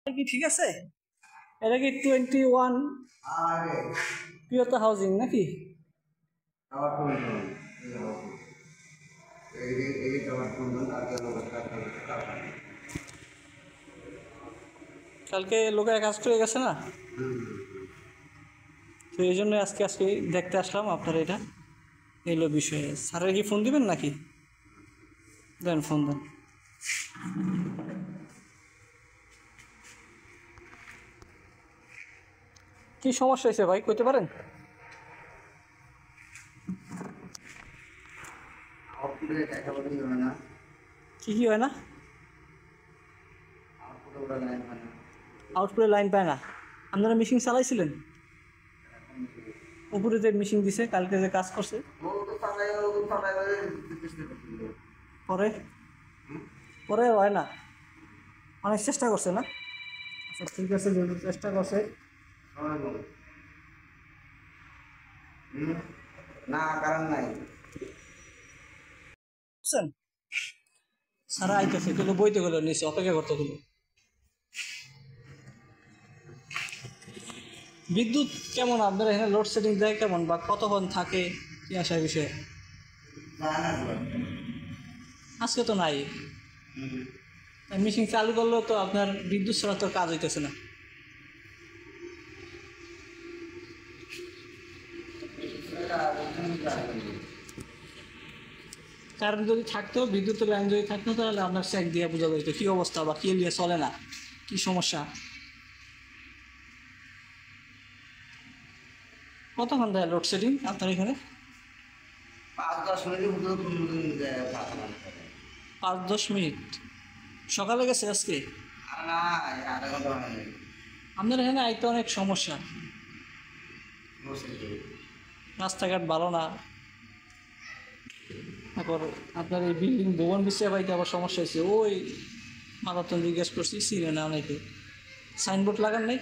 কি ঠিক আছে? এটা কি 21 প্রিয়তা হাউজিং নাকি? কালকে লোকেরা কাজ করে গেছে না, তো এই জন্য আজকে দেখতে আসলাম আপনার এটা এলো বিষয়ে। স্যারের কি ফোন দিবেন নাকি? দেন ফোন দেন। কি সমস্যা হয়েছে ভাই, কইতে পারেন? কি কি হয় না? আউটপুটে লাইন পায় না। আপনারা মেশিন চালাইছিলেন? উপরে যে মেশিন দিছে কালকে যে কাজ করছে পরে পরে হয় না, অনেক চেষ্টা করছে না? আচ্ছা ঠিক আছে, যেহেতু চেষ্টা করছে না কারণ নাই বুঝছেন, সারা আইতেছে কিন্তু বইতে গেলো নিচে অপেক্ষা করতে গেলো। বিদ্যুৎ কেমন আপনার এখানে লোডশেডিং দেয় কেমন, বা কতক্ষণ থাকে, কি আসার বিষয়ে? আজকে তো নাই। মেশিন চালু করলেও তো আপনার বিদ্যুৎ ছাড়া তো কাজ হইতেছে না। কারেন্ট যদি থাকতো, বিদ্যুতের লাইন যদি থাকতো, তাহলে আপনার চেক দিয়ে বোঝা যেত কী অবস্থা বা কী নিয়ে চলে না, কী সমস্যা। কতক্ষণ দেয় লোডশেডিং আপনার এখানে? 5-10 মিনিট। সকালে গেছে আজকে? আপনার এখানে আইতে অনেক সমস্যা, রাস্তাঘাট ভালো না, তারপর আপনার এই বিল্ডিং ভবন বিষয়ে পাইতে আবার সমস্যা হয়েছে। ওই মারাত্মক জিজ্ঞেস করছি, ছিল না অনেকে। সাইনবোর্ড লাগান নাই?